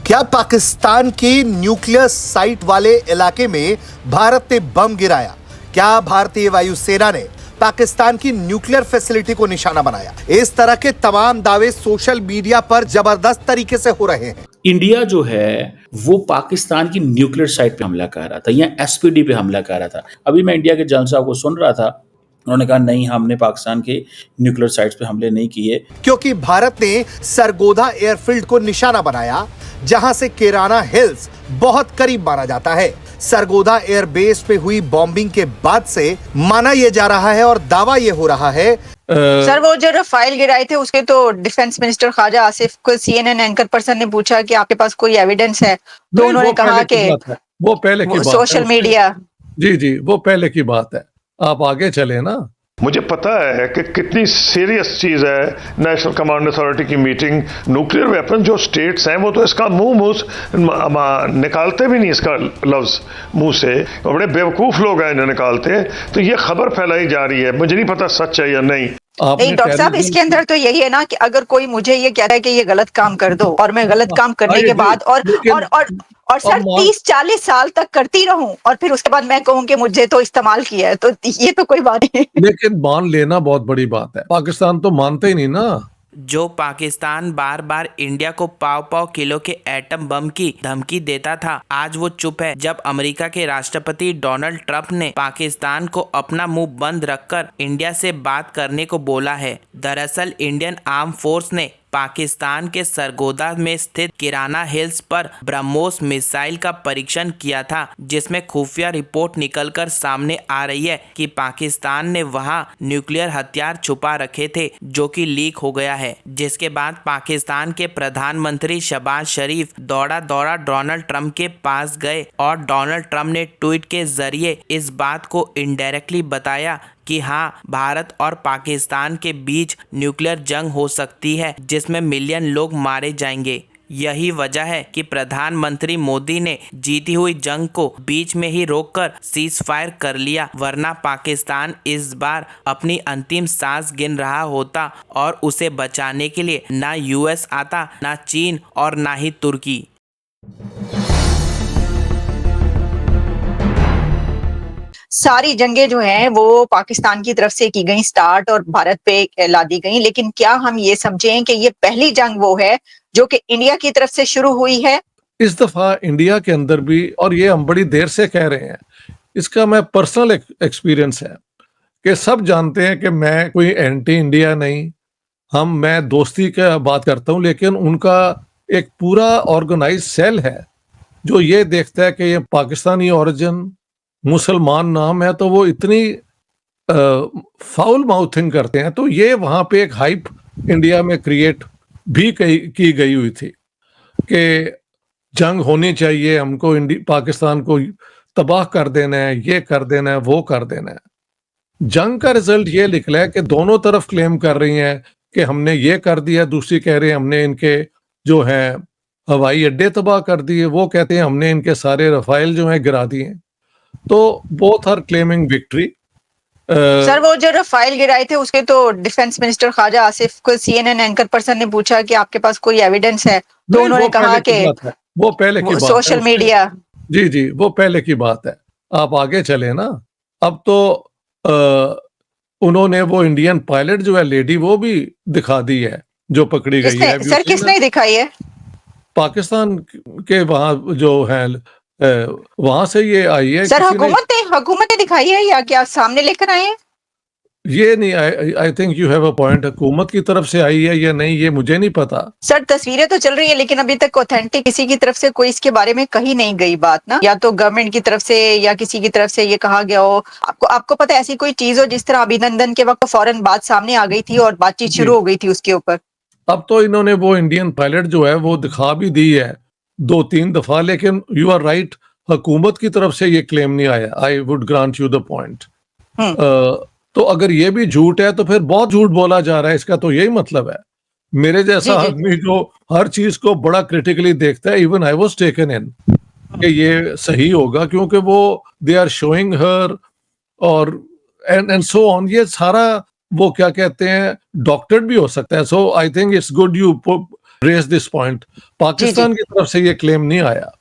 क्या पाकिस्तान की nuclear site वाले इलाके में भारत ने बम गिराया? क्या भारतीय वायुसेना ने पाकिस्तान की न्यूक्लियर फैसिलिटी को निशाना बनाया? इस तरह के तमाम दावे सोशल मीडिया पर जबरदस्त तरीके से हो रहे हैं। इंडिया जो है वो पाकिस्तान की न्यूक्लियर साइट पे हमला कर रहा था या एसपीडी पे हमला कर रहा था। अभी मैं इंडिया के जनरल साहब को सुन रहा था, उन्होंने कहा नहीं, हमने पाकिस्तान के न्यूक्लियर साइट्स पे हमले नहीं किए, क्योंकि भारत ने सरगोधा एयरफील्ड को निशाना बनाया, जहां से केराना हिल्स बहुत करीब माना जाता है। सरगोधा एयरबेस पे हुई बॉम्बिंग के बाद से माना यह जा रहा है और दावा यह हो रहा है सर वो जो रफाइल गिराए थे उसके तो डिफेंस मिनिस्टर ख्वाजा आसिफ को सीएनएन एंकर पर्सन ने पूछा कि आपके पास कोई एविडेंस है, तो उन्होंने कहा कि वो पहले की बात सोशल मीडिया। जी वो पहले की बात है, आप आगे चले ना। मुझे पता है कि कितनी सीरियस चीज है नेशनल कमांड अथॉरिटी की मीटिंग। न्यूक्लियर वेपन जो स्टेट्स हैं वो तो इसका मुंह निकालते भी नहीं, इसका लफ्ज मुंह से। बड़े बेवकूफ लोग हैं इन्हें निकालते। तो ये खबर फैलाई जा रही है, मुझे नहीं पता सच है या नहीं। नहीं डॉक्टर साहब, इसके अंदर तो यही है ना कि अगर कोई मुझे ये कहता है कि ये गलत काम कर दो और मैं गलत काम करने के बाद और सर 30-40 साल तक करती रहूं और फिर उसके बाद मैं कहूं कि मुझे तो इस्तेमाल किया है, तो ये तो कोई बात नहीं। लेकिन मान लेना बहुत बड़ी बात है, पाकिस्तान तो मानते ही नहीं ना। जो पाकिस्तान बार बार इंडिया को पाव किलो के एटम बम की धमकी देता था, आज वो चुप है जब अमेरिका के राष्ट्रपति डोनाल्ड ट्रंप ने पाकिस्तान को अपना मुंह बंद रखकर इंडिया से बात करने को बोला है। दरअसल इंडियन आर्म फोर्स ने पाकिस्तान के सरगोधा में स्थित किराना हिल्स पर ब्रह्मोस मिसाइल का परीक्षण किया था, जिसमें खुफिया रिपोर्ट निकलकर सामने आ रही है कि पाकिस्तान ने वहां न्यूक्लियर हथियार छुपा रखे थे, जो कि लीक हो गया है। जिसके बाद पाकिस्तान के प्रधानमंत्री शहबाज शरीफ दौड़ा डोनाल्ड ट्रंप के पास गए और डोनाल्ड ट्रंप ने ट्वीट के जरिए इस बात को इनडायरेक्टली बताया कि हाँ, भारत और पाकिस्तान के बीच न्यूक्लियर जंग हो सकती है जिसमें मिलियन लोग मारे जाएंगे। यही वजह है कि प्रधानमंत्री मोदी ने जीती हुई जंग को बीच में ही रोककर सीज फायर कर लिया, वरना पाकिस्तान इस बार अपनी अंतिम सांस गिन रहा होता और उसे बचाने के लिए ना यूएस आता, ना चीन और ना ही तुर्की। सारी जंगें जो हैं वो पाकिस्तान की तरफ से की गई स्टार्ट और भारत पे ला दी गई, लेकिन क्या हम ये समझें कि ये पहली जंग वो है जो कि इंडिया की तरफ से शुरू हुई है? इस दफा इंडिया के अंदर भी, और ये हम बड़ी देर से कह रहे हैं, इसका मैं पर्सनल एक्सपीरियंस है कि सब जानते हैं कि मैं कोई एंटी इंडिया नहीं, मैं दोस्ती का बात करता हूं, लेकिन उनका एक पूरा ऑर्गेनाइज सेल है जो ये देखता है कि ये पाकिस्तानी ओरिजिन, मुसलमान नाम है, तो वो इतनी फाउल माउथिंग करते हैं। तो ये वहां पे एक हाइप इंडिया में क्रिएट भी की गई हुई थी कि जंग होनी चाहिए, हमको पाकिस्तान को तबाह कर देना है, ये कर देना है, वो कर देना है। जंग का रिजल्ट ये निकला है कि दोनों तरफ क्लेम कर रही हैं कि हमने ये कर दिया, दूसरी कह रही है हमने इनके जो है हवाई अड्डे तबाह कर दिए, वो कहते हैं हमने इनके सारे रफाइल जो हैं गिरा दिए। तो both are claiming victory. Sir वो जो रफाइल गिराए थे उसके तो डिफेंस मिनिस्टर ख्वाजा आसिफ को सीएनएन एंकर पर्सन ने पूछा कि आपके पास कोई एविडेंस है, तो उन्होंने कहा कि वो पहले की बात है, सोशल मीडिया। जी वो पहले की बात है, आप आगे चले ना। अब तो उन्होंने वो इंडियन पायलट जो है लेडी, वो भी दिखा दी है जो पकड़ी गई है। सर किसने दिखाई है? पाकिस्तान के वहां जो है वहां से ये आई है। सर हुकूमत ने दिखाई है या क्या सामने लेकर आए हैं? ये नहीं, I think you have a point. हुकूमत की तरफ से आई है या नहीं ये मुझे नहीं पता। सर तस्वीरें तो चल रही है, लेकिन अभी तक ऑथेंटिक किसी की तरफ से कोई इसके बारे में कही नहीं गई बात ना, या तो गवर्नमेंट की तरफ से या किसी की तरफ से ये कहा गया हो। आपको पता है ऐसी कोई चीज हो जिस तरह अभिनंदन के वक्त फौरन बात सामने आ गई थी और बातचीत शुरू हो गई थी उसके ऊपर? अब तो इन्होंने वो इंडियन पायलट जो है वो दिखा भी दी है 2-3 दफा, लेकिन यू आर राइट, हुकूमत की तरफ से ये क्लेम नहीं आया। I would grant you the point. तो अगर ये भी झूठ है तो फिर बहुत झूठ बोला जा रहा है, इसका तो यही मतलब है। मेरे जैसा आदमी जो हर चीज को बड़ा क्रिटिकली देखता है, even I was taken in कि ये सही होगा, क्योंकि वो दे आर शोइंग हर और एंड सो ऑन, ये सारा वो क्या कहते हैं डॉक्टरेट भी हो सकता है। So I think it's good you raise this point, Pakistan की तरफ से ये क्लेम नहीं आया।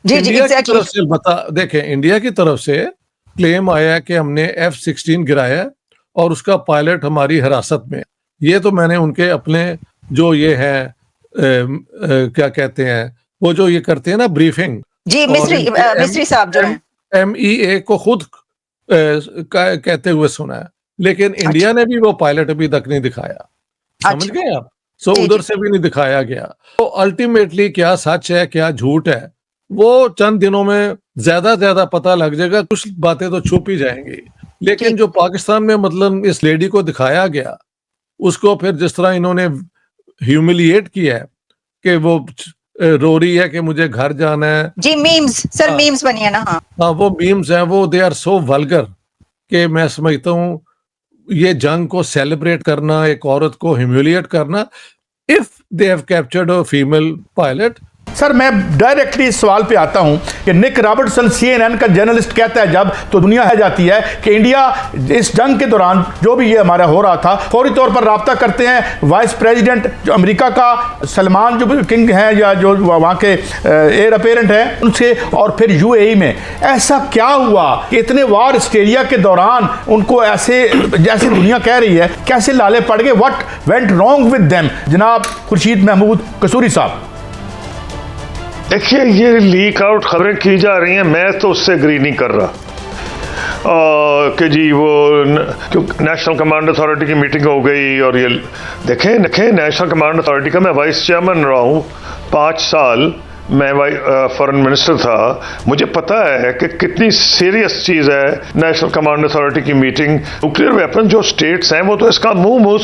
जी इंडिया की एग्जैक्टली। तरफ से देखें, इंडिया की तरफ से क्लेम आया कि हमने F-16 गिराया और उसका पायलट हमारी हिरासत में। ये तो मैंने उनके अपने जो ये है क्या कहते हैं, वो जो ये करते हैं ना ब्रीफिंग, जी मिस्री साहब जो हैं MEA को खुद कहते हुए सुना है, लेकिन इंडिया ने भी वो पायलट अभी तक नहीं दिखाया। समझ गए आप? सो जी, उधर जी। से भी नहीं दिखाया गया। तो अल्टीमेटली क्या सच है क्या झूठ है, वो चंद दिनों में ज्यादा पता लग जाएगा। कुछ बातें तो छुप ही जाएंगी, लेकिन ठीक। जो पाकिस्तान में मतलब इस लेडी को दिखाया गया, उसको फिर जिस तरह इन्होंने ह्यूमिलिएट किया है कि वो रो रही है कि मुझे घर जाना है। जी मीम्स सर, हाँ। मीम्स बनी है ना। हाँ हाँ, वो मीम्स हैं, वो दे आर सो वल्गर कि मैं समझता हूँ ये जंग को सेलिब्रेट करना, एक औरत को ह्यूमिलिएट करना, if they have captured a female pilot. Sir मैं डायरेक्टली इस सवाल पे आता हूं कि निक रॉबर्टसन CNN का जर्नलिस्ट कहता है जब, तो दुनिया है जाती है कि इंडिया इस जंग के दौरान जो भी ये हमारा हो रहा था फौरी तौर पर रब्ता करते हैं वाइस प्रेसिडेंट जो अमेरिका का सलमान जो किंग हैं या जो वहाँ के एयर अपेरेंट हैं उनसे, और फिर UAE में। ऐसा क्या हुआ कि इतने वार हिस्टेरिया के दौरान उनको ऐसे, जैसे दुनिया कह रही है, कैसे लाले पड़ गए? What went wrong with them? जनाब खुर्शीद महमूद कसूरी साहब। देखिए, ये लीक आउट खबरें की जा रही हैं, मैं तो उससे एग्री नहीं कर रहा कि जी वो नेशनल कमांड अथॉरिटी की मीटिंग हो गई। और ये देखें नेशनल कमांड अथॉरिटी का मैं वाइस चेयरमैन रहा हूँ 5 साल, मैं फॉरेन मिनिस्टर था। मुझे पता है कि कितनी सीरियस चीज़ है नेशनल कमांड अथॉरिटी की मीटिंग। न्यूक्लियर वेपन जो स्टेट्स हैं वो तो इसका मुंह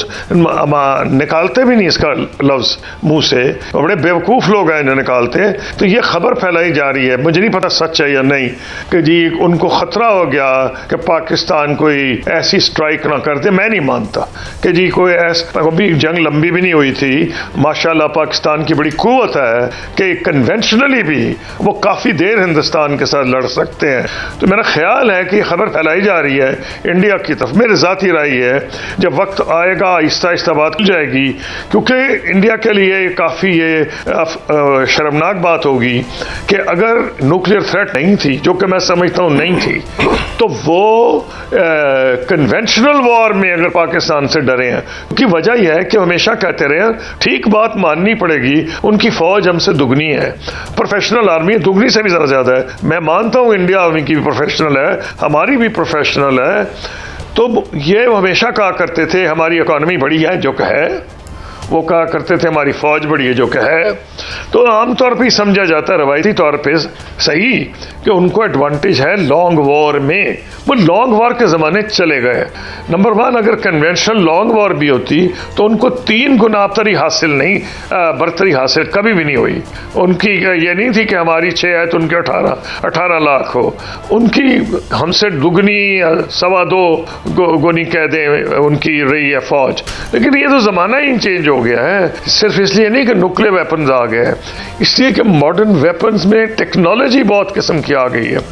निकालते भी नहीं, इसका लफ्ज़ मुंह से। बड़े बेवकूफ़ लोग हैं जो निकालते हैं। तो ये खबर फैलाई जा रही है, मुझे नहीं पता सच है या नहीं, कि जी उनको ख़तरा हो गया कि पाकिस्तान कोई ऐसी स्ट्राइक ना कर दे। मैं नहीं मानता कि जी कोई अभी जंग लंबी भी नहीं हुई थी। माशाल्लाह पाकिस्तान की बड़ी क़ुव्वत है कि कन्वेंशनली भी वो काफ़ी देर हिंदुस्तान के साथ लड़ सकते हैं। तो मेरा ख्याल है कि खबर फैलाई जा रही है इंडिया की तरफ। मेरी ज़ाती राय है, जब वक्त आएगा आहिस्ता आहिस्ता बात खुल जाएगी, क्योंकि इंडिया के लिए काफ़ी ये शर्मनाक बात होगी कि अगर न्यूक्लियर थ्रेट नहीं थी, जो कि मैं समझता हूँ नहीं थी, तो वो कन्वेंशनल वॉर में अगर पाकिस्तान से डरे हैं, क्योंकि वजह यह है कि हमेशा कहते रहे हैं, ठीक बात माननी पड़ेगी, उनकी फ़ौज हमसे दुगनी है, प्रोफेशनल आर्मी दुगनी से भी ज़्यादा है। मैं मानता हूँ इंडिया आर्मी की भी प्रोफेशनल है, हमारी भी प्रोफेशनल है। तो ये हमेशा कहा करते थे हमारी इकॉनमी बड़ी है, जो है वो कहा करते थे हमारी फ़ौज बड़ी है, जो कि है। तो आमतौर पर ही समझा जाता है रवायती तौर पे सही कि उनको एडवांटेज है लॉन्ग वॉर में। वो लॉन्ग वॉर के ज़माने चले गए। नंबर 1, अगर कन्वेंशनल लॉन्ग वॉर भी होती तो उनको 3 गुना बर्तरी हासिल कभी भी नहीं हुई। उनकी ये नहीं थी कि हमारी 6 है तो उनके 18 लाख हो। उनकी हमसे दुगनी 2.25 गुनी कह दें उनकी रही है फ़ौज। लेकिन ये तो ज़माना ही चेंज हो गया है। सिर्फ इसलिए नहीं कि न्यूक्लियर वेपन्स आ गए हैं, इसलिए कि मॉडर्न वेपन्स में टेक्नोलॉजी बहुत किस्म की आ गई है।